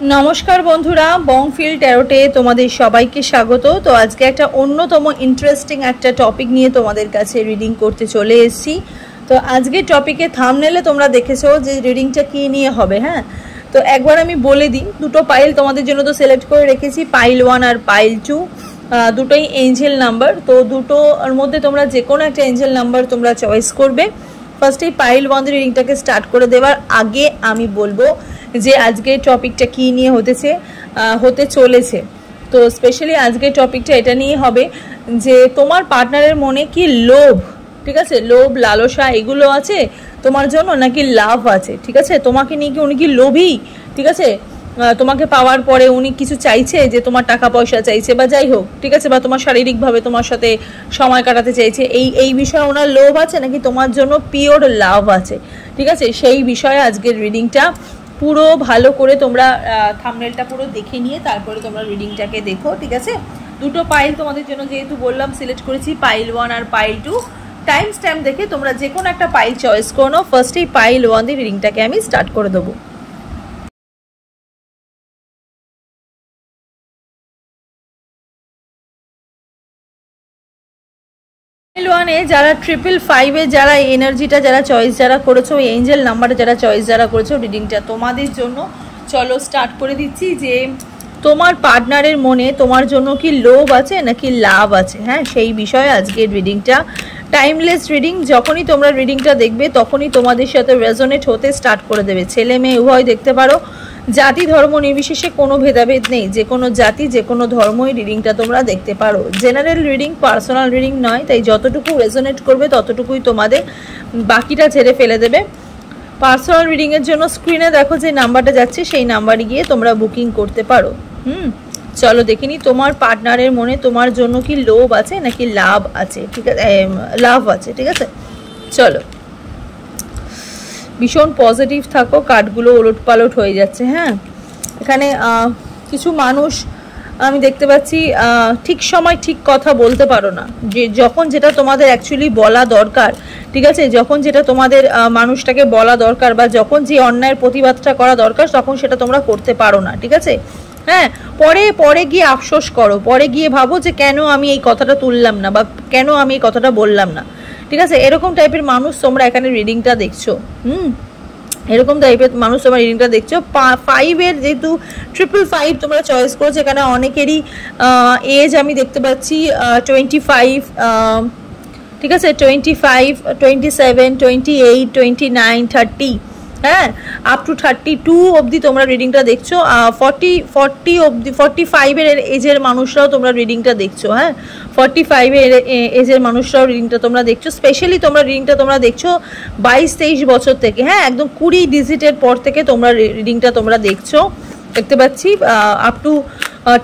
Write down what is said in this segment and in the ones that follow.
नमस्कार बंधुरा बंगफिल टैरोटे तुम्हारे सबाइके स्वागत। तो आज के एक अन्यतम इंटरेस्टिंग एक टपिक निये तुम्हादेर काछे रिडिंग करते चले एसेछि। तो आज के टपिके थामनेले तोमरा देखेछो जे रिडिंगटा कि निये होबे। हाँ, तो एक बार आमी बोले दिई दुटो पाइल तोमादेर जोन्नो तो सिलेक्ट करे रेखेछि, पाइल 1 और पाइल 2 दुटोई एंजेल नम्बर। तो दुटोर मध्य तोमरा जे कोनो एकटा एंजेल नम्बर तोमरा चয়েস करबे। फार्स्टे पाइल 1 रिडिंगटाके स्टार्ट करे देवार आगे आमी बोलबो जे आज के टपिकटा कि निये होते चलेছে। तो स्पेशली आज के टपिकटा এটা নিয়ে হবে যে তোমার পার্টনারের মনে কি লোভ, ঠিক আছে, লোভ লালসা এগুলো আছে তোমার জন্য নাকি লাভ আছে, ঠিক আছে, তোমাকে নিয়ে কি উনি কি লোভী, ঠিক আছে, তোমাকে পাওয়ার পরে উনি কিছু চাইছে যে তোমার টাকা পয়সা চাইছে বা যাই হোক, ঠিক আছে, বা তোমার শারীরিকভাবে তোমার সাথে সময় কাটাতে চাইছে, এই বিষয়ে ওনার লোভ আছে নাকি তোমার জন্য পিওর লাভ আছে, ঠিক আছে, সেই বিষয়ে আজকের রিডিংটা পুরো ভালো করে তোমরা থাম্বনেলটা পুরো দেখে নিয়ে তারপরে তোমরা রিডিংটাকে দেখো, ঠিক আছে। দুটো পাইল তোমাদের জন্য যেহেতু বললাম সিলেক্ট করেছি, পাইল 1 আর পাইল 2। টাইম স্ট্যাম্প দেখে তোমরা যে কোনো একটা পাইল চয়েস করো নাও। ফার্স্টেই পাইল 1 দিয়ে রিডিংটাকে আমি স্টার্ট করে দেবো। পাইল 1 এ যারা 555 এ যারা এনার্জিটা যারা চয়েস যারা করেছো, এঞ্জেল নাম্বারে যারা চয়েস যারা করেছো, রিডিংটা তোমাদের জন্য। চলো স্টার্ট করে দিচ্ছি যে তোমার পার্টনারের মনে তোমার জন্য কি লোভ আছে নাকি লাভ আছে। হ্যাঁ, সেই বিষয়ে আজকের রিডিংটা টাইমলেস রিডিং। যখনই তোমরা রিডিংটা দেখবে তখনই তোমাদের সাথে রেজোনেট হতে স্টার্ট করে দেবে। ছেলে মেয়ে উভয় দেখতে পারো, জাতি ধর্ম নির্বিশেষে কোনো ভেদাভেদ নেই, যে কোনো জাতি যে কোনো ধর্মই রিডিংটা তোমরা দেখতে পারো। জেনারেল রিডিং, পার্সোনাল রিডিং নয়, তাই যতটুকু রেজোনেট করবে ততটুকুই তোমাদের, বাকিটা ছেড়ে ফেলে দেবে। পার্সোনাল রিডিংয়ের জন্য স্ক্রিনে দেখো যে নাম্বারটা যাচ্ছে, সেই নাম্বারে গিয়ে তোমরা বুকিং করতে পারো। চলো দেখিনি তোমার পার্টনারের মনে তোমার জন্য কি লোভ আছে নাকি লাভ আছে, ঠিক আছে, লাভ আছে, ঠিক আছে। চলো ভীষণ পজিটিভ থাকো, কার্ডগুলো ওলট পালট হয়ে যাচ্ছে। হ্যাঁ, এখানে কিছু মানুষ আমি দেখতে পাচ্ছি ঠিক সময় ঠিক কথা বলতে পারো না, যে যখন যেটা তোমাদের অ্যাকচুয়ালি বলা দরকার, ঠিক আছে, যখন যেটা তোমাদের মানুষটাকে বলা দরকার বা যখন যে অন্যায়ের প্রতিবাদটা করা দরকার তখন সেটা তোমরা করতে পারো না, ঠিক আছে। হ্যাঁ, পরে গিয়ে আফসোস করো, পরে গিয়ে ভাবো যে কেন আমি এই কথাটা তুললাম না বা কেন আমি এই কথাটা বললাম না, ঠিক আছে। এরকম টাইপের মানুষ তোমরা এখানে রিডিংটা দেখছো। এরকম টাইপের মানুষ তোমরা রিডিংটা দেখছো। 5 এর যেহেতু 555 তোমরা চয়েস করেছো, এখানে অনেকেরই এজ আমি দেখতে পাচ্ছি 25, ঠিক আছে, 25, 27, 28, 29, 30, হ্যাঁ, আপ টু 32 অবধি তোমরা রিডিংটা দেখছো। 40 অবধি 45 এর এজের মানুষরাও তোমরা রিডিংটা দেখছো। হ্যাঁ, 45 এর এজের মানুষরাও রিডিংটা তোমরা দেখছো। স্পেশালি তোমরা রিডিংটা তোমরা দেখছো 22-23 বছর থেকে। হ্যাঁ, একদম 20 ডিজিটের পর থেকে তোমরা রিডিংটা তোমরা দেখছো, দেখতে পাচ্ছি। আপ টু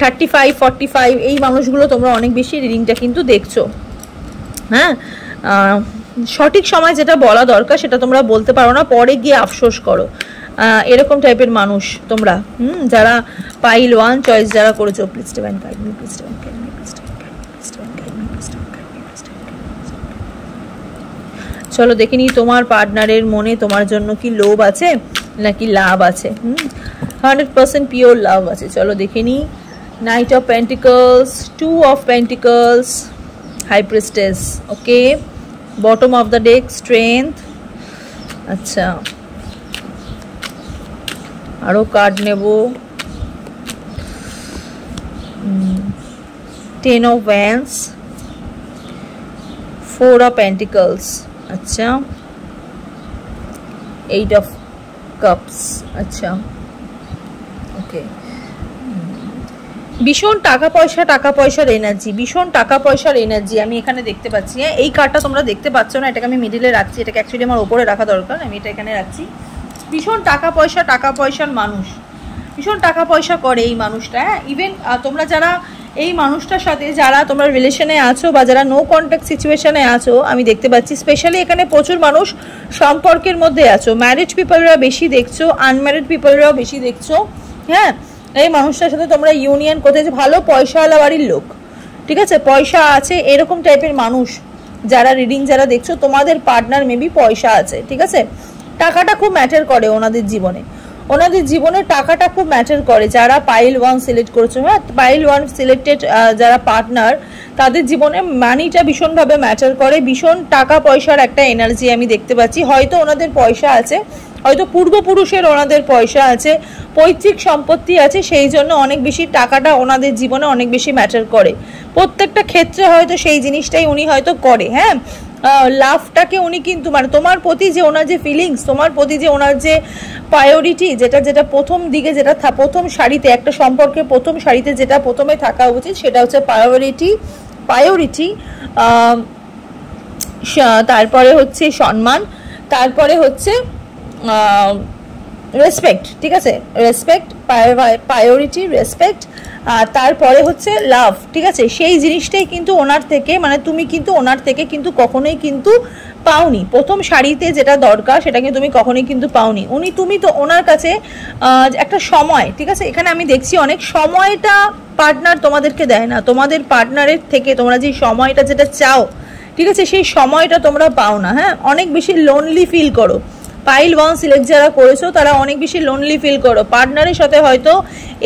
35, 45 এই মানুষগুলো তোমরা অনেক বেশি রিডিংটা কিন্তু দেখছো। হ্যাঁ, সঠিক সময় যেটা বলা দরকার সেটা তোমরা বলতে পারো না, পরে গিয়ে আফসোস করো। এরকম টাইপের মানুষ তোমরা, যারা পাইল 1 চয়েস যারা করেছো। Please divine guide me, please divine guide me, please divine guide me, please divine guide me, please divine guide me, please divine guide me. চলো দেখিনি তোমার পার্টনারের মনে তোমার জন্য কি লোভ আছে নাকি লাভ আছে। 100% পিওর লাভ আছে। চলো দেখিনি knight of pentacles, 2 of pentacles, high priestess, okay, bottom of the deck strength. আচ্ছা, আরো কার্ড নেব। 10 অফ ওয়ান্ডস, 4 অফ পেন্টিকলস, আচ্ছা, 8 অফ কাপস, আচ্ছা, ওকে। ভীষণ টাকা পয়সার এনার্জি, ভীষণ টাকা পয়সার এনার্জি আমি এখানে দেখতে পাচ্ছি। হ্যাঁ, এই কার্ডটা তোমরা দেখতে পাচ্ছ না, এটাকে আমি মিডিলে রাখছি, এটাকে অ্যাকচুয়ালি আমার ওপরে রাখা দরকার, আমি এটা এখানে রাখছি। ভীষণ টাকা পয়সার মানুষ, ভীষণ টাকা পয়সা করে এই মানুষটা। হ্যাঁ, ইভেন তোমরা যারা এই মানুষটার সাথে যারা তোমরা রিলেশনে আছো বা যারা নো কন্ট্যাক্ট সিচুয়েশনে আছো, আমি দেখতে পাচ্ছি স্পেশালি এখানে প্রচুর মানুষ সম্পর্কের মধ্যে আছো। ম্যারিড পিপলরা বেশি দেখছো, আনম্যারিড পিপলরাও বেশি দেখছো। হ্যাঁ, এই মানুষটার সাথে তোমরা ইউনিয়ন করতে, ভালো পয়সাওয়ালা বাড়ির লোক, ঠিক আছে, পয়সা আছে, এরকম টাইপের মানুষ যারা রিডিং যারা দেখছো, তোমাদের পার্টনার মেবি পয়সা আছে, ঠিক আছে, টাকাটা খুব ম্যাটার করে ওনাদের জীবনে। ওনাদের জীবনে টাকাটা খুব ম্যাটার করে। যারা পাইল 1 সিলেক্ট করেছো, হ্যাঁ পাইল 1 সিলেক্টেড যারা পার্টনার, তাদের জীবনে মানিটা ভীষণভাবে ম্যাটার করে, ভীষণ টাকা পয়সার একটা এনার্জি আমি দেখতে পাচ্ছি। হয়তো ওনাদের পয়সা আছে, হয়তো পূর্বপুরুষের ওনাদের পয়সা আছে, পৈতৃক সম্পত্তি আছে, সেই জন্য অনেক বেশি টাকাটা ওনাদের জীবনে অনেক বেশি ম্যাটার করে। প্রত্যেকটা ক্ষেত্রে হয়তো সেই জিনিসটাই উনি হয়তো করে। হ্যাঁ, লাভটাকে উনি কিন্তু মানে তোমার প্রতি যে ওনার যে ফিলিংস, তোমার প্রতি যে ওনার যে প্রায়োরিটি, যেটা প্রথম দিকে যেটা প্রথম সারিতে একটা সম্পর্কে প্রথম সারিতে যেটা প্রথমে থাকা উচিত সেটা হচ্ছে প্রায়োরিটি। তারপরে হচ্ছে সম্মান, তারপরে হচ্ছে রেসপেক্ট। ঠিক আছে, রেসপেক্ট, প্রায়োরিটি, রেসপেক্ট, তারপরে হচ্ছে লাভ। ঠিক আছে, সেই জিনিসটাই কিন্তু ওনার থেকে মানে তুমি কিন্তু ওনার থেকে কিন্তু কখনোই কিন্তু পাওনি। প্রথম সারিতে যেটা দরকার সেটা কিন্তু তুমি কখনোই কিন্তু পাওনি। তুমি তো ওনার কাছে একটা সময়, ঠিক আছে, এখানে আমি দেখছি অনেক সময়টা পার্টনার তোমাদেরকে দেয় না। তোমাদের পার্টনারের থেকে তোমরা যে সময়টা যেটা চাও, ঠিক আছে, সেই সময়টা তোমরা পাও না। হ্যাঁ, অনেক বেশি লোনলি ফিল করো। পাইল 1 সিলেক্ট যারা করেছো তারা অনেক বেশি লোনলি ফিল করো। পার্টনারের সাথে হয়তো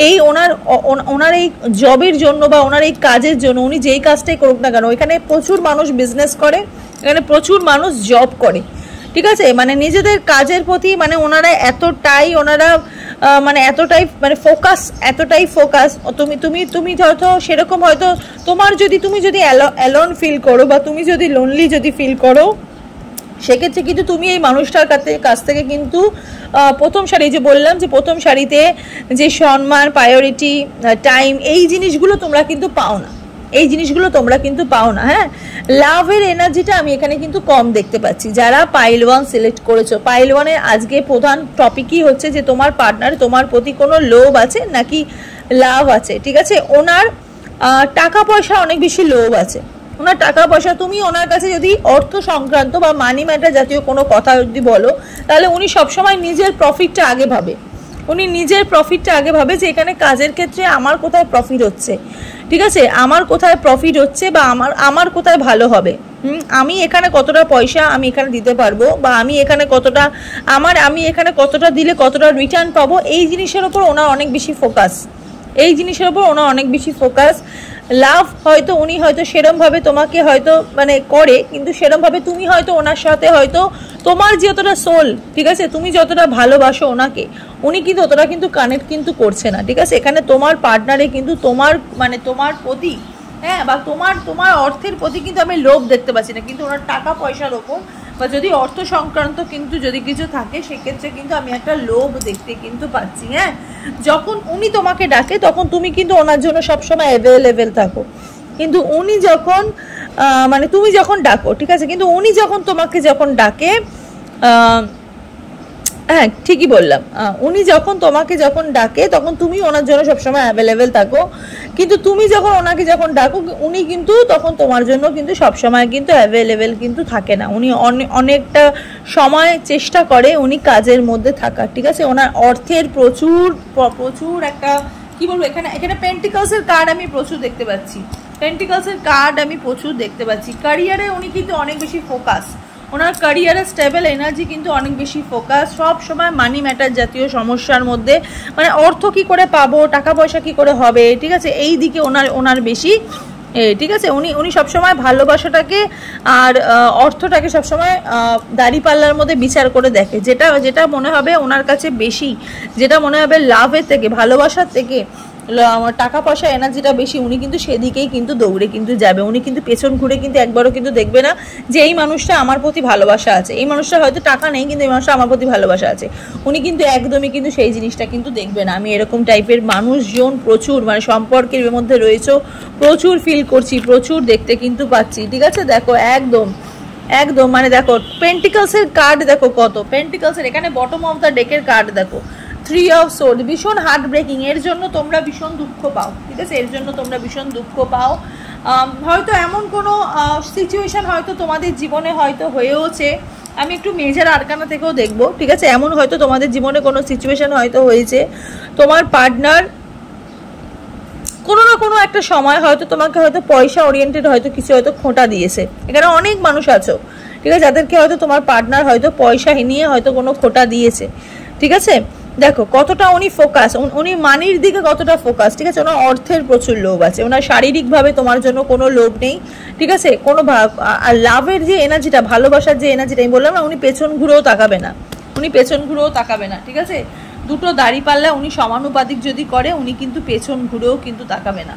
এই ওনার এই জবের জন্য বা ওনার এই কাজের জন্য, উনি যেই কাজটাই করুক না কেন, এখানে প্রচুর মানুষ বিজনেস করে, এখানে প্রচুর মানুষ জব করে। ঠিক আছে, মানে নিজেদের কাজের প্রতি মানে ওনারা এতটাই এতটাই ফোকাস। তুমি হয়তো সেরকম হয়তো তুমি যদি অ্যালোন ফিল করো বা তুমি যদি লোনলি যদি ফিল করো, সেক্ষেত্রে কিন্তু তুমি এই মানুষটার কাছ থেকে কিন্তু প্রথম সারি যে বললাম যে প্রথম সারিতে যে সম্মান, প্রায়োরিটি, টাইম, এই জিনিসগুলো তোমরা কিন্তু পাও না, এই জিনিসগুলো তোমরা কিন্তু পাও না। হ্যাঁ, লাভের এনার্জিটা আমি এখানে কিন্তু কম দেখতে পাচ্ছি। যারা পাইল 1 সিলেক্ট করেছো, পাইল 1-এর আজকে প্রধান টপিকই হচ্ছে যে তোমার পার্টনার তোমার প্রতি কোনো লোভ আছে নাকি লাভ আছে। ঠিক আছে, ওনার টাকা পয়সা অনেক বেশি লোভ আছে, ওনার টাকা পয়সা। তুমি ওনার কাছে যদি অর্থ সংক্রান্ত বা মানি ম্যাটার জাতীয় কোনো কথা যদি বলো, তাহলে উনি সবসময় নিজের প্রফিটটা আগে ভাবে। উনি নিজের প্রফিটটা আগে ভাবে যে এখানে কাজের ক্ষেত্রে আমার কোথায় প্রফিট হচ্ছে, ঠিক আছে, আমার কোথায় প্রফিট হচ্ছে বা আমার কোথায় ভালো হবে, আমি এখানে কতটা পয়সা আমি এখানে দিতে পারবো, বা আমি এখানে কতটা দিলে কতটা রিটার্ন পাবো, এই জিনিসের ওপর ওনার অনেক বেশি ফোকাস। লাভ হয়তো উনি হয়তো সেরমভাবে তোমাকে হয়তো মানে করে, কিন্তু সেরমভাবে তুমি হয়তো ওনার সাথে হয়তো তোমার যতটা সোল, ঠিক আছে, তুমি যতটা ভালোবাসো ওনাকে, উনি কিন্তু অতটা কিন্তু কানেক্ট কিন্তু করছে না। ঠিক আছে, এখানে তোমার পার্টনারে কিন্তু তোমার প্রতি, হ্যাঁ, বা তোমার অর্থের প্রতি কিন্তু আমি লোভ দেখতে পাচ্ছি না, কিন্তু ওনার টাকা পয়সার ওপর বা যদি অর্থ সংক্রান্ত কিন্তু যদি কিছু থাকে সেক্ষেত্রে কিন্তু আমি একটা লোভ দেখতে কিন্তু পাচ্ছি। হ্যাঁ, যখন উনি তোমাকে ডাকে তখন তুমি কিন্তু ওনার জন্য সবসময় অ্যাভেলেবেল থাকো, কিন্তু উনি যখন তুমি যখন ডাকো, ঠিক আছে, কিন্তু উনি যখন তোমাকে ডাকে, হ্যাঁ ঠিকই বললাম, উনি তোমাকে যখন ডাকে তখন তুমি ওনার জন্য সবসময় অ্যাভেলেবেল থাকো, কিন্তু তুমি ওনাকে ডাকো উনি কিন্তু তখন তোমার জন্য কিন্তু সবসময় কিন্তু অ্যাভেলেবেল কিন্তু থাকে না। উনি অনেকটা সময় চেষ্টা করে উনি কাজের মধ্যে থাকার। ঠিক আছে, ওনার অর্থের প্রচুর একটা কি বলবো, এখানে পেন্টিকলসের কার্ড আমি প্রচুর দেখতে পাচ্ছি। ক্যারিয়ারে উনি কিন্তু অনেক বেশি ফোকাস, ওনার ক্যারিয়ারে স্টেবল এনার্জি কিন্তু অনেক বেশি ফোকাস। সব সময় মানি ম্যাটার জাতীয় সমস্যার মধ্যে, মানে অর্থ কি করে পাবো, টাকা পয়সা কি করে হবে, ঠিক আছে, এই দিকে ওনার বেশি। ঠিক আছে, উনি সবসময় ভালোবাসাটাকে আর অর্থটাকে সবসময় দাঁড়িপাল্লার মধ্যে বিচার করে দেখে। যেটা মনে হবে ওনার কাছে বেশি, যেটা মনে হবে লাভের থেকে, ভালোবাসার থেকে টাকা পয়সা এনার্জিটা বেশি, উনি কিন্তু সেদিকেই কিন্তু দৌড়ে কিন্তু যাবে। উনি কিন্তু পেছন ঘুরে কিন্তু একবারও কিন্তু দেখবে না যে এই মানুষটা আমার প্রতি ভালোবাসা আছে, এই মানুষটা হয়তো টাকা নেই কিন্তু এই মানুষটা আমার প্রতি ভালোবাসা আছে, উনি কিন্তু একদমই কিন্তু সেই জিনিসটা কিন্তু দেখবে না। আমি এরকম টাইপের মানুষজন প্রচুর মানে সম্পর্কের মধ্যে রয়েছে, প্রচুর ফিল করছি, প্রচুর দেখতে কিন্তু পাচ্ছি। ঠিক আছে, দেখো একদম মানে দেখো পেন্টিকলসের কার্ড দেখো কত, পেন্টিকলসের এখানে বটম অফ দ্য ডেকের কার্ড দেখো, 3 অফ সোর্ড, ভীষণ হার্ট ব্রেকিং। এর জন্য তোমরা ভীষণ দুঃখ পাও। ঠিক আছে, এর জন্য তোমরা ভীষণ দুঃখ পাও। হয়তো এমন কোনো সিচুয়েশন হয়তো তোমাদের জীবনে হয়তো হয়েওছে, আমি একটু মেজর আরকানা থেকেও দেখবো। ঠিক আছে, এমন হয়তো তোমাদের জীবনে কোনো সিচুয়েশন হয়তো হয়েছে, তোমার পার্টনার কোনো না কোনো একটা সময় হয়তো তোমাকে হয়তো পয়সা ওরিয়েন্টেড হয়তো কিছু হয়তো খোঁটা দিয়েছে। এখানে অনেক মানুষ আছো, ঠিক আছে, যাদেরকে হয়তো তোমার পার্টনার হয়তো পয়সা নিয়ে হয়তো কোনো খোঁটা দিয়েছে। ঠিক আছে, দেখো কতটা উনি ফোকাস, উনি মানির দিকে কতটা ফোকাস, ঠিক আছে। ওনার অর্থের প্রচুর লোভ আছে, ওনার শারীরিকভাবে তোমার জন্য কোনো লোভ নেই, ঠিক আছে। কোনো আর লাভের যে এনার্জিটা, ভালোবাসার যে এনার্জিটা আমি বললাম না, উনি পেছন ঘুরেও তাকাবে না, উনি পেছন ঘুরেও তাকাবে না, ঠিক আছে। দুটো দাড়িপাল্লা উনি সমানুপাতিক যদি করে, উনি কিন্তু পেছন ঘুরেও কিন্তু তাকাবে না,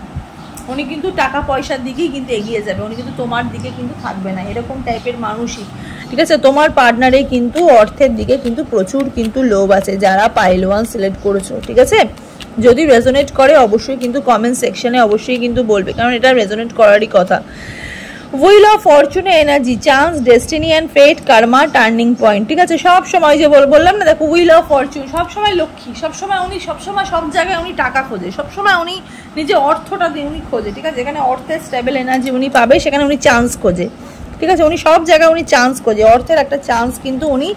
উনি কিন্তু টাকা পয়সার দিকেই কিন্তু এগিয়ে যাবে, উনি কিন্তু তোমার দিকে কিন্তু থাকবে না, এরকম টাইপের মানুষই, ঠিক আছে। তোমার পার্টনারে কিন্তু অর্থের দিকে কিন্তু প্রচুর কিন্তু লোভ আছে, যারা পাইল 1 সিলেক্ট করেছো, ঠিক আছে। যদি রেজোনেট করে অবশ্যই কিন্তু কমেন্ট সেকশনে অবশ্যই কিন্তু বলবে, কারণ এটা রেজোনেট করারই কথা। হুইল অফ ফরচুনে energy, chance, destiny and fate, karma, turning point, ঠিক আছে। সব সময় যে বললাম না, দেখো হুইল অফ ফরচুন, সবসময় লক্ষ্মী, সবসময় উনি সবসময় সব জায়গায় উনি টাকা খোঁজে, সবসময় উনি নিজে অর্থটা দিয়ে উনি খোঁজে, ঠিক আছে। যেখানে অর্থের স্টেবল এনার্জি উনি পাবে সেখানে উনি চান্স খোঁজে, ঠিক আছে। উনি সব জায়গায় উনি চান্স খোঁজে, অর্থের একটা চান্স কিন্তু উনি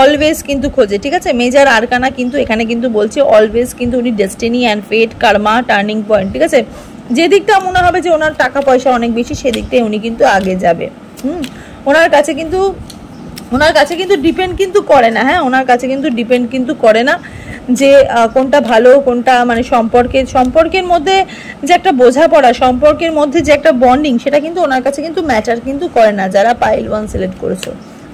অলওয়েজ কিন্তু খোঁজে, ঠিক আছে। মেজর আরকানা কিন্তু এখানে কিন্তু বলছে অলওয়েজ কিন্তু উনি destiny and fate, karma, turning point, ঠিক আছে। যে দিকটা মনে হবে যে ওনার টাকা পয়সা অনেক বেশি, সেদিকটাই উনি কিন্তু আগে যাবে। ওনার কাছে কিন্তু ডিপেন্ড কিন্তু করে না, হ্যাঁ, ওনার কাছে কিন্তু ডিপেন্ড কিন্তু করে না যে কোনটা ভালো কোনটা, মানে সম্পর্কের মধ্যে যে একটা বোঝাপড়া, সম্পর্কের মধ্যে যে একটা বন্ডিং, সেটা কিন্তু ওনার কাছে কিন্তু ম্যাটার কিন্তু করে না, যারা পাইল 1 সিলেক্ট করেছো,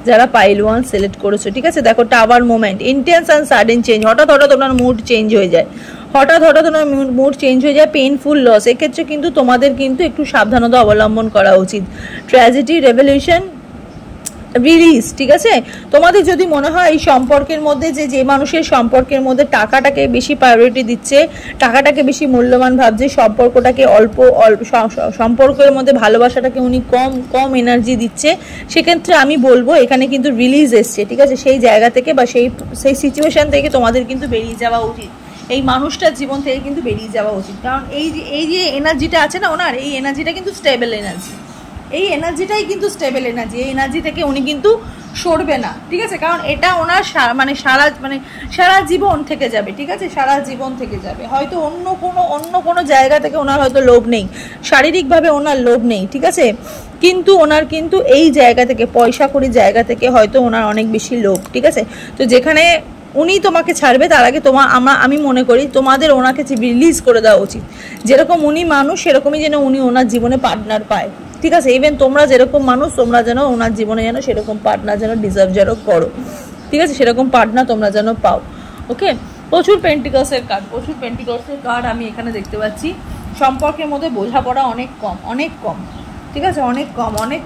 যারা পাইল 1 সিলেক্ট করেছো, ঠিক আছে। দেখো tower moment, intense and sudden change, হঠাৎ ওনার মুড চেঞ্জ হয়ে যায়, হঠাৎ ওনার মুড চেঞ্জ হয়ে যায়, পেইনফুল লস, এক্ষেত্রে কিন্তু তোমাদের কিন্তু একটু সাবধানতা অবলম্বন করা উচিত। ট্র্যাজেডি, রেভলিউশন, রিলিজ, ঠিক আছে। তোমাদের যদি মনে হয় এই সম্পর্কের মধ্যে যে মানুষের সম্পর্কের মধ্যে টাকাটাকে বেশি প্রায়োরিটি দিচ্ছে, টাকাটাকে বেশি মূল্যবান ভাবছে, সম্পর্কটাকে অল্প সম্পর্কের মধ্যে ভালোবাসাটাকে উনি কম এনার্জি দিচ্ছে, সেক্ষেত্রে আমি বলবো এখানে কিন্তু রিলিজ এসছে, ঠিক আছে। সেই জায়গা থেকে বা সেই সিচুয়েশন থেকে তোমাদের কিন্তু বেরিয়ে যাওয়া উচিত, এই মানুষটার জীবন থেকে কিন্তু বেরিয়ে যাওয়া উচিত। কারণ এই যে এনার্জিটা আছে না ওনার, এই এনার্জিটা কিন্তু স্টেবল এনার্জি, এই এনার্জিটাই কিন্তু স্টেবল এনার্জি, এই এনার্জি থেকে উনি কিন্তু সরবে না, ঠিক আছে। কারণ এটা ওনার সারা জীবন থেকে যাবে, ঠিক আছে, সারা জীবন থেকে যাবে। হয়তো অন্য কোনো জায়গা থেকে ওনার হয়তো লোভ নেই, শারীরিকভাবে ওনার লোভ নেই, ঠিক আছে, কিন্তু ওনার কিন্তু এই জায়গা থেকে, পয়সা কড়ির জায়গা থেকে হয়তো ওনার অনেক বেশি লোভ, ঠিক আছে। তো যেখানে উনি তোমাকে ছাড়বে তার আগে আমি মনে করি তোমাদের ওনাকে রিলিজ করে দেওয়া উচিত। যেরকম উনি মানুষ সেরকমই যেন উনি ওনার জীবনে পার্টনার পায়, ঠিক আছে। ইভেন তোমরা যেরকম মানুষ, তোমরা যেন ওনার জীবনে যেন সেরকম পার্টনার যেন ডিজার্ভ যেন করো, ঠিক আছে, সেরকম পার্টনার তোমরা যেন পাও। ওকে, প্রচুর পেন্টিকলসের কার্ড আমি এখানে দেখতে পাচ্ছি। সম্পর্কের মধ্যে বোঝাপড়া অনেক কম, ঠিক আছে, অনেক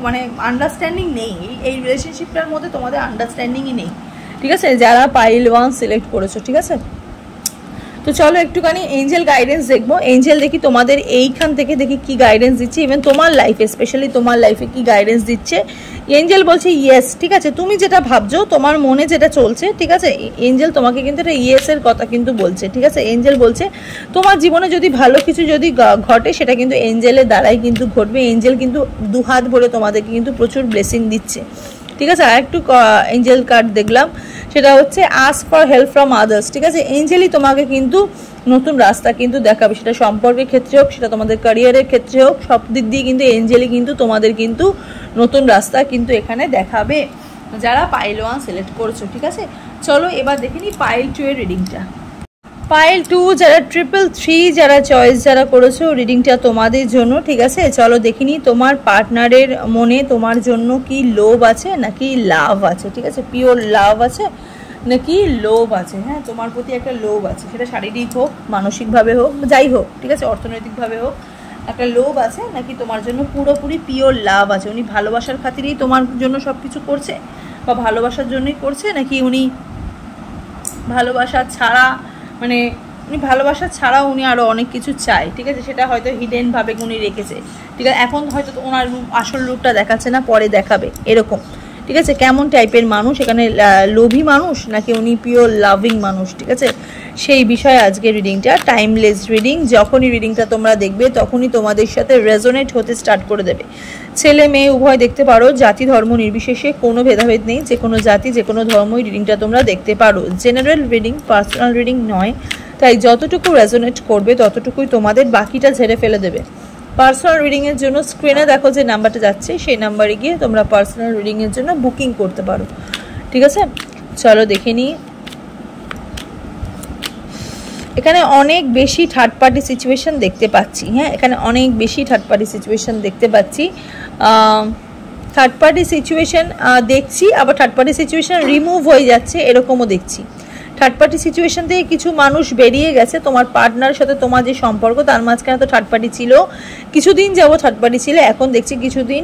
মানে আন্ডারস্ট্যান্ডিং নেই, এই রিলেশনশিপটার মধ্যে তোমাদের আন্ডারস্ট্যান্ডিংই নেই, ঠিক আছে, যারা পাইল 1 সিলেক্ট করেছো, ঠিক আছে। তো চলো একটুখানি এঞ্জেল গাইডেন্স দেখবো, এঞ্জেল দেখি তোমাদের এইখান থেকে দেখি কি গাইডেন্স দিচ্ছে, ইভেন তোমার লাইফে, স্পেশালি তোমার লাইফে কি গাইডেন্স দিচ্ছে। এঞ্জেল বলছে ইয়েস, ঠিক আছে, তুমি যেটা ভাবছো, তোমার মনে যেটা চলছে, ঠিক আছে, এঞ্জেল তোমাকে কিন্তু একটা ইয়েসের কথা কিন্তু বলছে, ঠিক আছে। এঞ্জেল বলছে তোমার জীবনে যদি ভালো কিছু যদি ঘটে, সেটা কিন্তু এঞ্জেলের দ্বারাই কিন্তু ঘটবে। এঞ্জেল কিন্তু দুহাত ভরে তোমাদেরকে কিন্তু প্রচুর ব্লেসিং দিচ্ছে, ঠিক আছে। আর একটু এঞ্জেল কার্ড দেখলাম, সেটা হচ্ছে ask for help from others, ঠিক আছে। এঞ্জেলই তোমাকে কিন্তু নতুন রাস্তা কিন্তু দেখাবে, সেটা সম্পর্কের ক্ষেত্রে হোক, সেটা তোমাদের ক্যারিয়ারের ক্ষেত্রে হোক, সব দিক দিয়ে কিন্তু এঞ্জেলই কিন্তু তোমাদের কিন্তু নতুন রাস্তা কিন্তু এখানে দেখাবে, যারা পাইল 1 সিলেক্ট করছো, ঠিক আছে। চলো এবার দেখে নিই পাইল 2 এর রিডিংটা। পাইল 2 যারা 333 যারা চয়েস যারা করেছো, রিডিংটা তোমাদের জন্য, ঠিক আছে। চলো দেখিনি তোমার পার্টনারের মনে তোমার জন্য কি লোভ আছে নাকি লাভ আছে, ঠিক আছে, পিওর লাভ আছে নাকি লোভ আছে, হ্যাঁ, তোমার প্রতি একটা লোভ আছে, সেটা শারীরিক হোক, মানসিকভাবে হোক, যাই হোক, ঠিক আছে, অর্থনৈতিকভাবে হোক, একটা লোভ আছে, নাকি তোমার জন্য পুরোপুরি পিওর লাভ আছে। উনি ভালোবাসার খাতিরেই তোমার জন্য সব কিছু করছে, বা ভালোবাসার জন্যই করছে, নাকি উনি ভালোবাসা ছাড়া, মানে উনি ভালোবাসা ছাড়াও উনি আরও অনেক কিছু চায়, ঠিক আছে, সেটা হয়তো হিডেনভাবে উনি রেখেছে, ঠিক আছে। এখন হয়তো ওনার আসল রূপটা দেখাচ্ছে না, পরে দেখাবে, এরকম, ঠিক আছে। কেমন টাইপের মানুষ এখানে, লোভী মানুষ নাকি উনি পিওর লাভিং মানুষ, ঠিক আছে, সেই বিষয়ে আজকে রিডিংটা। টাইমলেস রিডিং, যখনই রিডিংটা তোমরা দেখবে তখনই তোমাদের সাথে রেজোনেট হতে স্টার্ট করে দেবে। ছেলে মেয়ে উভয় দেখতে পারো, জাতি ধর্ম নির্বিশেষে কোনো ভেদাভেদ নেই, যে কোনো জাতি যে কোনো ধর্মই রিডিংটা তোমরা দেখতে পারো। জেনারেল রিডিং, পার্সোনাল রিডিং নয়, তাই যতটুকু রেজোনেট করবে ততটুকুই তোমাদের, বাকিটা ঝেড়ে ফেলে দেবে। পার্সোনাল রিডিংয়ের জন্য স্ক্রিনে দেখো যে নাম্বারটা যাচ্ছে, সেই নাম্বারে গিয়ে তোমরা পার্সোনাল রিডিংয়ের জন্য বুকিং করতে পারো, ঠিক আছে। চলো দেখে নিই এখানে অনেক বেশি থার্ড পার্টি সিচুয়েশন দেখতে পাচ্ছি। হ্যাঁ, এখানে অনেক বেশি থার্ড পার্টি সিচুয়েশন দেখতে পাচ্ছি। থার্ড পার্টি সিচুয়েশন দেখছি, আবার থার্ড পার্টি সিচুয়েশন রিমুভ হয়ে যাচ্ছে এরকমও দেখছি। থার্ড পার্টি সিচুয়েশন থেকে কিছু মানুষ বেরিয়ে গেছে। তোমার পার্টনারের সাথে তোমার যে সম্পর্ক তার মাঝখানে তো থার্ড পার্টি ছিল, কিছুদিন যাবো থার্ড পার্টি ছিল, এখন দেখছি কিছুদিন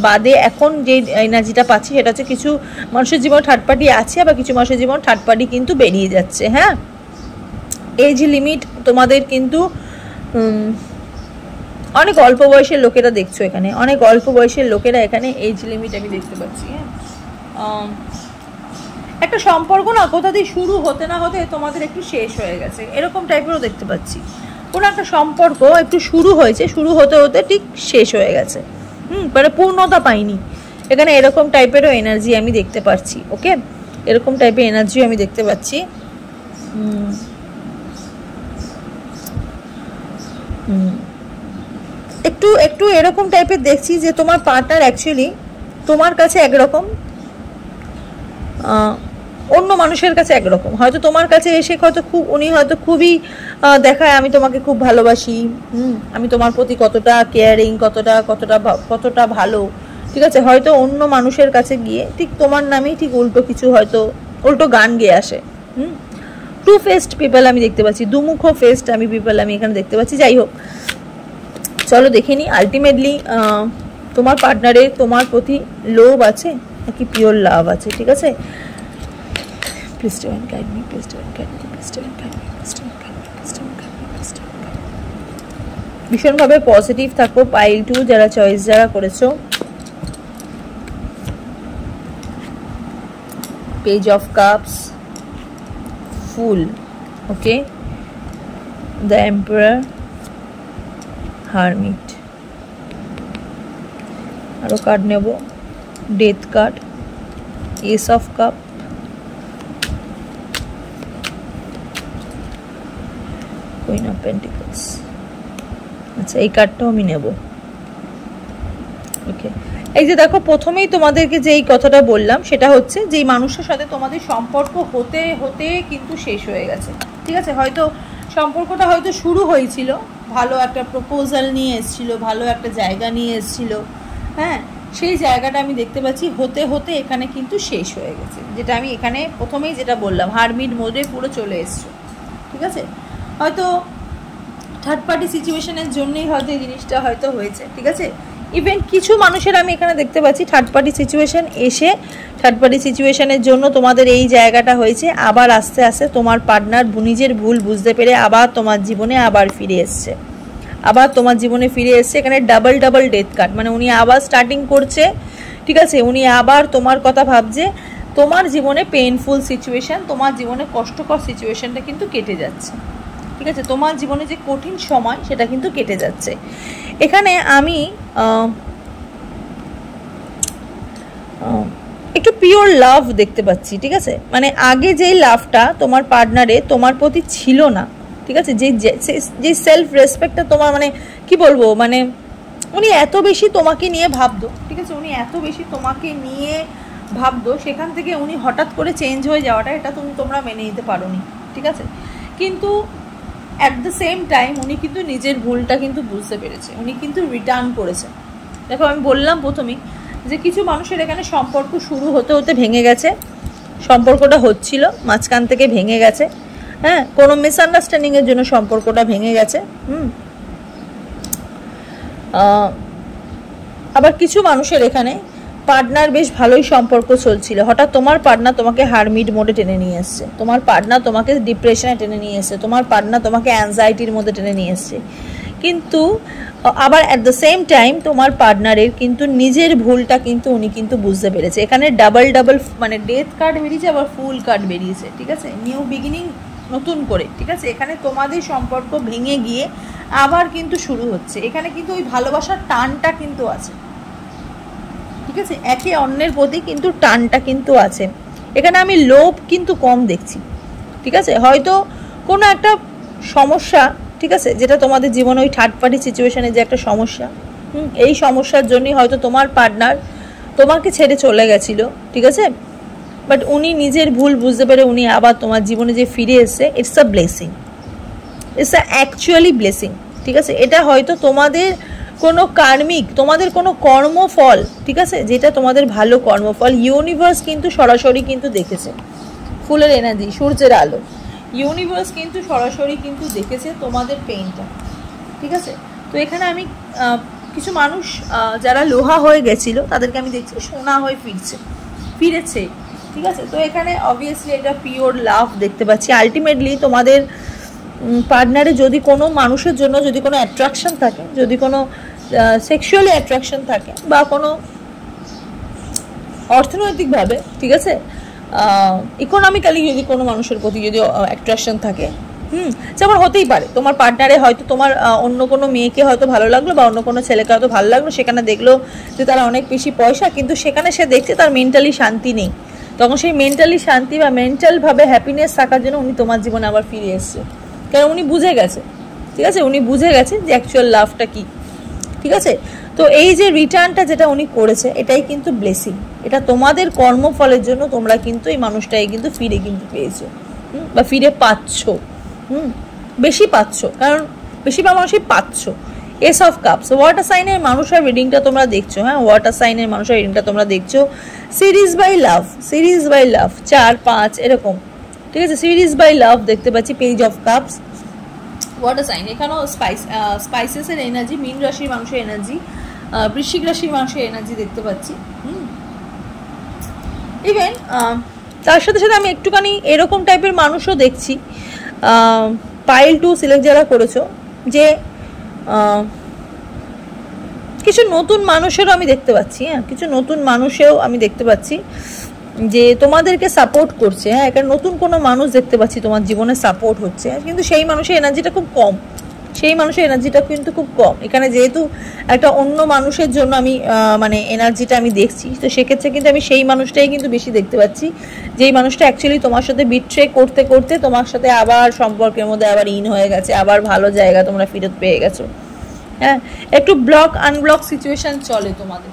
বাদে এখন যে এনার্জিটা পাচ্ছি সেটা হচ্ছে কিছু মানুষের জীবনে থার্ড পার্টি আছে, আবার কিছু মানুষের জীবনে থার্ড পার্টি কিন্তু বেরিয়ে যাচ্ছে। হ্যাঁ, এজ লিমিট তোমাদের কিন্তু অনেক অল্প বয়সের লোকেরা দেখছো এখানে, অনেক অল্প বয়সের লোকেরা এখানে এজ লিমিট আমি দেখতে পাচ্ছি। হ্যাঁ, একটা সম্পর্ক না কোথা দিয়ে শুরু হতে না হতে তোমাদের একটু শেষ হয়ে গেছে এরকম টাইপেরও দেখতে পাচ্ছি। কোনো একটা সম্পর্ক একটু শুরু হয়েছে, শুরু হতে হতে ঠিক শেষ হয়ে গেছে, মানে পূর্ণতা পাইনি এখানে, এরকম টাইপেরও এনার্জি আমি দেখতে পাচ্ছি। ওকে, এরকম টাইপের এনার্জিও আমি দেখতে পাচ্ছি। একটু একটু এরকম টাইপের দেখছি যে তোমার পার্টনার অ্যাকচুয়ালি তোমার কাছে একরকম, অন্য মানুষের কাছে একরকম। হয়তো তোমার কাছে এসে হয়তো উনি হয়তো খুবই দেখায় আমি তোমাকে খুব ভালোবাসি, আমি তোমার প্রতি কতটা কেয়ারিং, কতটা ভালো, ঠিক আছে। হয়তো অন্য মানুষের কাছে গিয়ে ঠিক তোমার নামেই ঠিক উল্টো কিছু, হয়তো উল্টো গান গেয়ে আসে। টু ফেসড পিপল আমি দেখতে পাচ্ছি, দুমুখ ফেসড আমি পিপল আমি এখানে দেখতে পাচ্ছি। যাই হোক, চলো দেখে নিই আলটিমেটলি তোমার পার্টনারের তোমার প্রতি লোভ আছে নাকি পিওর লাভ আছে, ঠিক আছে। Please divine guide me, please divine guide me, please divine guide me, please divine guide me, please divine guide me, please divine guide me. ভীষণভাবে পজিটিভ থাকো পাইল 2 যারা চয়েস যারা করেছো। Page of cups, full, okay, the emperor, hermit. আরো card নেব, death card, S of cup, queen of pentacles. আচ্ছা, এই কার্ডটাও আমি নেব। ওকে, এই যে দেখো প্রথমেই তোমাদেরকে যে এই কথাটা বললাম সেটা হচ্ছে যে এই মানুষের সাথে তোমাদের সম্পর্ক হতে হতে কিন্তু শেষ হয়ে গেছে, ঠিক আছে। হয়তো সম্পর্কটা হয়তো শুরু হয়েছিল, ভালো একটা প্রপোজাল নিয়ে এসেছিল, ভালো একটা জায়গা নিয়ে এসেছিল, হ্যাঁ, সেই জায়গাটা আমি দেখতে পাচ্ছি হতে হতে এখানে কিন্তু শেষ হয়ে গেছে। যেটা আমি এখানে প্রথমেই যেটা বললাম, হারমিট মোডে পুরো চলে এসছো, ঠিক আছে। হয়তো থার্ড পার্টি সিচুয়েশনের জন্যই হয়তো এই জিনিসটা হয়তো হয়েছে, ঠিক আছে। ইভেন কিছু মানুষের আমি এখানে দেখতে পাচ্ছি থার্ড পার্টি সিচুয়েশন এসে, থার্ড পার্টি সিচুয়েশনের জন্য তোমাদের এই জায়গাটা হয়েছে, আবার আস্তে আস্তে তোমার পার্টনার নিজের ভুল বুঝতে পেরে আবার তোমার জীবনে আবার ফিরে এসছে, আবার তোমার জীবনে ফিরে এসছে। এখানে ডাবল ডেথ কার্ড, মানে উনি আবার স্টার্টিং করছে, ঠিক আছে। উনি আবার তোমার কথা ভাবছে, তোমার জীবনে পেইনফুল সিচুয়েশন, তোমার জীবনে কষ্টকর সিচুয়েশনটা কিন্তু কেটে যাচ্ছে, ঠিক আছে। তোমার জীবনে যে কঠিন সময় সেটা কিন্তু কেটে যাচ্ছে। এখানে আমি একটু পিওর লাভ দেখতে পাচ্ছি, ঠিক আছে। মানে আগে যেই লাভটা তোমার পার্টনারে তোমার প্রতি ছিল না, ঠিক আছে, যে সেলফ রেসপেক্টটা তোমার, মানে কি বলবো, মানে উনি এত বেশি তোমাকে নিয়ে ভাবতো, ঠিক আছে, উনি এত বেশি তোমাকে নিয়ে ভাবতো, সেখান থেকে উনি হঠাৎ করে চেঞ্জ হয়ে যাওয়াটা এটা তোমরা মেনে নিতে পারোনি, ঠিক আছে। কিন্তু অ্যাট দ্য সেম টাইম উনি কিন্তু নিজের ভুলটা কিন্তু বুঝতে পেরেছে, উনি কিন্তু রিটার্ন করেছে। দেখো আমি বললাম প্রথমেই যে কিছু মানুষের এখানে সম্পর্ক শুরু হতে হতে ভেঙে গেছে, সম্পর্কটা হচ্ছিল মাঝখান থেকে ভেঙে গেছে, হ্যাঁ, কোনো মিসআন্ডারস্ট্যান্ডিংয়ের জন্য সম্পর্কটা ভেঙে গেছে। আবার কিছু মানুষের এখানে পার্টনার বেশ ভালোই সম্পর্ক চলছিল, হঠাৎ তোমার পার্টনার তোমাকে হারমিট মোডে টেনে নিয়ে এসছে, তোমার পার্টনার তোমাকে ডিপ্রেশনে টেনে নিয়ে এসছে, তোমার পার্টনার তোমাকে অ্যাংজাইটির মধ্যে টেনে নিয়ে এসছে। কিন্তু আবার অ্যাট দ্য সেম টাইম তোমার পার্টনারের কিন্তু নিজের ভুলটা কিন্তু উনি কিন্তু বুঝতে পেরেছে। এখানে ডাবল মানে ডেথ কার্ড বেরিয়েছে, আবার ফুল কার্ড বেরিয়েছে, ঠিক আছে, নিউ বিগিনিং, নতুন করে, ঠিক আছে। এখানে তোমাদের সম্পর্ক ভেঙে গিয়ে আবার কিন্তু শুরু হচ্ছে। এখানে কিন্তু ওই ভালোবাসার টানটা কিন্তু আছে, ঠিক আছে, একে অন্যের প্রতি কিন্তু টানটা কিন্তু আছে। এখানে আমি লোভ কিন্তু কম দেখছি, ঠিক আছে। হয়তো কোনো একটা সমস্যা, ঠিক আছে, যেটা তোমাদের জীবনে ওই থার্ড পার্টি সিচুয়েশনে যে একটা সমস্যা, এই সমস্যার জন্যই হয়তো তোমার পার্টনার তোমাকে ছেড়ে চলে গেছিল, ঠিক আছে। বাট উনি নিজের ভুল বুঝতে পেরে উনি আবার তোমার জীবনে যে ফিরে এসছে, it's a blessing, it's actually blessing, ঠিক আছে। এটা হয়তো তোমাদের কোনো কার্মিক, তোমাদের কোনো কর্মফল, ঠিক আছে, যেটা তোমাদের ভালো কর্মফল ইউনিভার্স কিন্তু সরাসরি কিন্তু দেখেছে। ফুলের এনার্জি, সূর্যের আলো, ইউনিভার্স কিন্তু সরাসরি কিন্তু দেখেছে তোমাদের পেইনটা, ঠিক আছে। তো এখানে আমি কিছু মানুষ যারা লোহা হয়ে গেছিলো তাদেরকে আমি দেখছি সোনা হয়ে ফিরেছে, ঠিক আছে। তো এখানে অবভিয়াসলি এটা পিওর লাভ দেখতে পাচ্ছি। আলটিমেটলি তোমাদের পার্টনারে যদি কোনো মানুষের জন্য যদি কোনো অ্যাট্রাকশন থাকে, যদি কোনো সেক্সুয়ালি অ্যাট্রাকশন থাকে বা কোনো অর্থনৈতিকভাবে, ঠিক আছে, ইকোনমিক্যালি যদি কোনো মানুষের প্রতি যদি অ্যাট্রাকশন থাকে, যেমন হতেই পারে তোমার পার্টনারে হয়তো তোমার অন্য কোনো মেয়েকে হয়তো ভালো লাগলো বা অন্য কোনো ছেলেকে হয়তো ভালো লাগলো, সেখানে দেখলো যে তারা অনেক বেশি পয়সা, কিন্তু সেখানে সে দেখছে তার মেন্টালি শান্তি নেই, তখন সেই মেন্টালি শান্তি বা মেন্টালভাবে হ্যাপিনেস থাকার জন্য উনি তোমার জীবনে আবার ফিরে এসছে, কারণ উনি বুঝে গেছে, ঠিক আছে, উনি বুঝে গেছে যে অ্যাকচুয়াল লাভটা কী, ঠিক আছে। তো এই যে রিটার্নটা যেটা উনি করেছে এটাই কিন্তু ব্লেসিং, এটা তোমাদের কর্মফলের জন্য তোমরা কিন্তু এই মানুষটাই কিন্তু ফিরে কিন্তু পেয়েছো, বা ফিরে পাচ্ছ, বেশি পাচ্ছ, কারণ বেশিরভাগ মানুষই পাচ্ছ। এস অফ কাপস, ওয়াটার সাইনের মানুষের রিডিংটা তোমরা দেখছো, হ্যাঁ, ওয়াটার সাইনের মানুষের রিডিংটা তোমরা দেখছো। সিরিজ বাই লাভ 4, 5 এরকম, ঠিক আছে, সিরিজ বাই লাভ দেখতে পাচ্ছি। Page of cups, water sign, এখানেও স্পাইসেসের এনার্জি, মীন রাশির মানুষের এনার্জি, বৃশ্চিক রাশির মানুষের এনার্জি দেখতে পাচ্ছি। ইভেন তার সাথে সাথে আমি একটুখানি এরকম টাইপের মানুষও দেখছি, পাইল 2 সিলেক্ট যারা করেছো, যে কিছু নতুন মানুষেরও আমি দেখতে পাচ্ছি, হ্যাঁ, কিছু নতুন মানুষেও আমি দেখতে পাচ্ছি যে তোমাদেরকে সাপোর্ট করছে, হ্যাঁ, একটা নতুন কোনো মানুষ দেখতে পাচ্ছি তোমার জীবনে সাপোর্ট হচ্ছে, কিন্তু সেই মানুষের এনার্জিটা খুব কম, এখানে যেহেতু একটা অন্য মানুষের জন্য আমি মানে এনার্জিটা আমি দেখছি, তো সেক্ষেত্রে কিন্তু আমি সেই মানুষটাই কিন্তু বেশি দেখতে পাচ্ছি, যেই মানুষটা অ্যাকচুয়ালি তোমার সাথে বিট্রে করতে করতে তোমার সাথে আবার সম্পর্কের মধ্যে আবার ইন হয়ে গেছে, আবার ভালো জায়গা তোমরা ফেরত পেয়ে গেছো, হ্যাঁ। একটু ব্লক আনব্লক সিচুয়েশন চলে তোমাদের,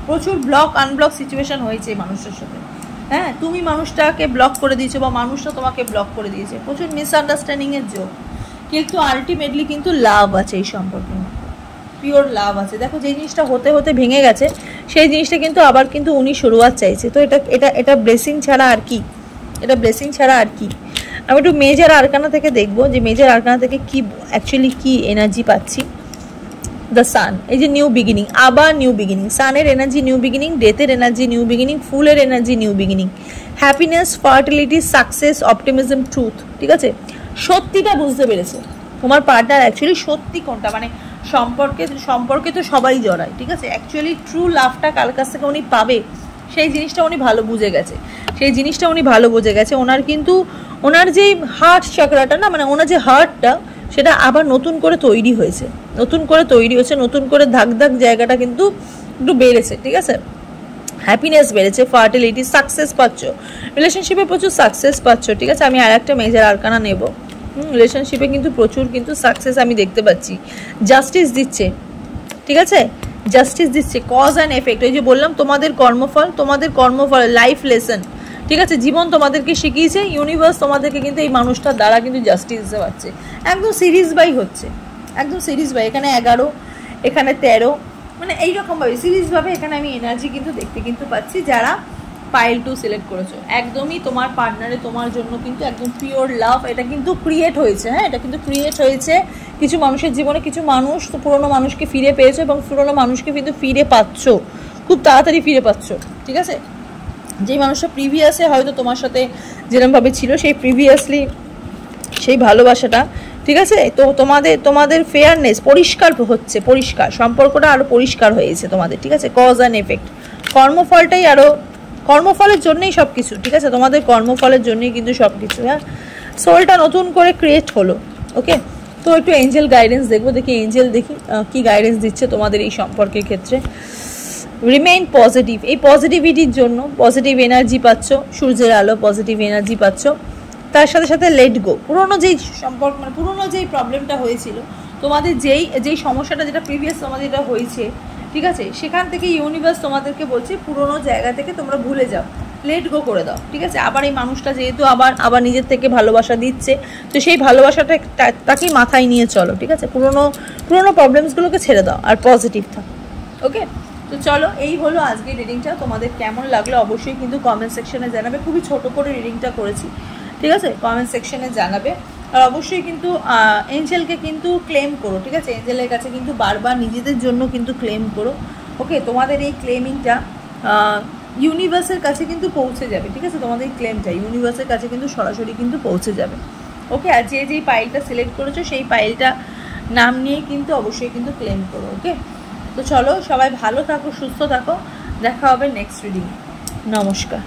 প্রচুর ব্লক আনব্লক সিচুয়েশন হয়েছে এই মানুষের সাথে, হ্যাঁ, তুমি মানুষটাকে ব্লক করে দিয়েছো বা মানুষটা তোমাকে ব্লক করে দিয়েছে, প্রচুর মিসআন্ডারস্ট্যান্ডিংয়ের যোগ, কিন্তু আলটিমেটলি কিন্তু লাভ আছে এই সম্পর্কে, পিওর লাভ আছে। দেখো যে জিনিসটা হতে হতে ভেঙে গেছে সেই জিনিসটা কিন্তু আবার কিন্তু উনি শুরুয়াত চাইছে, তো এটা ব্লেসিং ছাড়া আর কি, আমি একটু মেজর আরকানা থেকে দেখবো যে মেজর আরকানা থেকে কি অ্যাকচুয়ালি কি এনার্জি পাচ্ছি। দ্য সান, এই যে নিউ বিগিনিং, আবার নিউ বিগিনিং, সানের এনার্জি নিউ বিগিনিং, ডেথের এনার্জি নিউ বিগিনিং, ফুলের energy new beginning, happiness, fertility, success, optimism, truth, ঠিক আছে। সত্যিটা বুঝতে পেরেছে তোমার পার্টনার, অ্যাকচুয়ালি সত্যি কোনটা, মানে সম্পর্কে তো সবাই জড়ায়, ঠিক আছে, অ্যাকচুয়ালি ট্রু লাভটা কার কাছ থেকে উনি পাবে সেই জিনিসটা উনি ভালো বুঝে গেছে, ওনার কিন্তু ওনার যে হার্ট চাকরাটা না, মানে ওনার যে হার্টটা সেটা আবার নতুন করে তৈরি হয়েছে, নতুন করে ধাক জায়গাটা কিন্তু একটু বেড়েছে, ঠিক আছে, হ্যাপিনেস বেড়েছে, ফার্টিলিটি, সাকসেস পাচ্ছ, রিলেশনশিপে প্রচুর সাকসেস পাচ্ছ, ঠিক আছে। আমি আর একটা মেজর আরকানা নেব, রিলেশনশিপে কিন্তু প্রচুর কিন্তু সাকসেস আমি দেখতে পাচ্ছি, জাস্টিস দিচ্ছে, ঠিক আছে, কজ অ্যান্ড এফেক্ট, ওই যে বললাম তোমাদের কর্মফল, লাইফ লেসন, ঠিক আছে, জীবন তোমাদেরকে শিখিয়েছে, ইউনিভার্স তোমাদেরকে কিন্তু এই মানুষটার দ্বারা কিন্তু জাস্টিস দিতে পারছে, একদম সিরিজ বাই, এখানে 11, এখানে 13, মানে এইরকমভাবে সিরিজভাবে এখানে আমি এনার্জি কিন্তু দেখতে কিন্তু পাচ্ছি। যারা পাইল 2 সিলেক্ট করেছো, একদমই তোমার পার্টনারে তোমার জন্য কিন্তু একদম পিওর লাভ, এটা কিন্তু ক্রিয়েট হয়েছে, হ্যাঁ, কিছু মানুষের জীবনে, কিছু মানুষ তো পুরোনো মানুষকে ফিরে পেয়েছো এবং পুরোনো মানুষকে কিন্তু ফিরে পাচ্ছ, খুব তাড়াতাড়ি ফিরে পাচ্ছ, ঠিক আছে। যেই মানুষটা প্রিভিয়াসে হয়তো তোমার সাথে যেরকমভাবে ছিল সেই প্রিভিয়াসলি সেই ভালোবাসাটা, ঠিক আছে, তো তোমাদের ফেয়ারনেস পরিষ্কার সম্পর্কটা আরও পরিষ্কার হয়েছে তোমাদের, ঠিক আছে। কজ অ্যান্ড এফেক্ট, কর্মফলের জন্যই সব কিছু, ঠিক আছে, তোমাদের কর্মফলের জন্যই কিন্তু সব কিছু, হ্যাঁ। সোলটা নতুন করে ক্রিয়েট হলো, ওকে। তো একটু এঞ্জেল গাইডেন্স দেখবো, দেখি কি গাইডেন্স দিচ্ছে তোমাদের এই সম্পর্কের ক্ষেত্রে। রিমেইন পজিটিভ, এই পজিটিভিটির জন্য পজিটিভ এনার্জি পাচ্ছ, সূর্যের আলো, পজিটিভ এনার্জি পাচ্ছ, তার সাথে সাথে লেট গো, পুরোনো যেই সম্পর্ক, মানে পুরোনো যেই প্রবলেমটা হয়েছিল তোমাদের, যেই সমস্যাটা যেটা প্রিভিয়াস তোমাদের যেটা হয়েছে, ঠিক আছে, সেখান থেকে ইউনিভার্স তোমাদেরকে বলছে পুরোনো জায়গা থেকে তোমরা ভুলে যাও, লেট গো করে দাও, ঠিক আছে? আবার এই মানুষটা যেহেতু আবার নিজের থেকে ভালোবাসা দিচ্ছে, তো সেই ভালোবাসাটা তাকেই মাথায় নিয়ে চলো, ঠিক আছে? পুরোনো প্রবলেমসগুলোকে ছেড়ে দাও আর পজিটিভ থাকো। ওকে, তো চলো, এই হলো আজকের রিডিংটা। তোমাদের কেমন লাগলো অবশ্যই কিন্তু কমেন্ট সেকশনে জানাবে। খুবই ছোট করে রিডিংটা করেছি, ঠিক আছে? কমেন্ট সেকশনে জানাবে। আর অবশ্যই কিন্তু এঞ্জেলকে কিন্তু ক্লেম করো, ঠিক আছে? এঞ্জেলের কাছে কিন্তু বারবার নিজেদের জন্য কিন্তু ক্লেম করো। ওকে, তোমাদের এই ক্লেমিংটা ইউনিভার্সের কাছে কিন্তু পৌঁছে যাবে, ঠিক আছে? তোমাদের এই ক্লেমটা ইউনিভার্সের কাছে কিন্তু সরাসরি কিন্তু পৌঁছে যাবে। ওকে, আর যেই পাইলটা সিলেক্ট করেছো সেই পাইলটা নাম নিয়ে কিন্তু অবশ্যই কিন্তু ক্লেম করো। ওকে, তো চলো, সবাই ভালো থাকো, সুস্থ থাকো, দেখা হবে নেক্সট রিডিং। নমস্কার।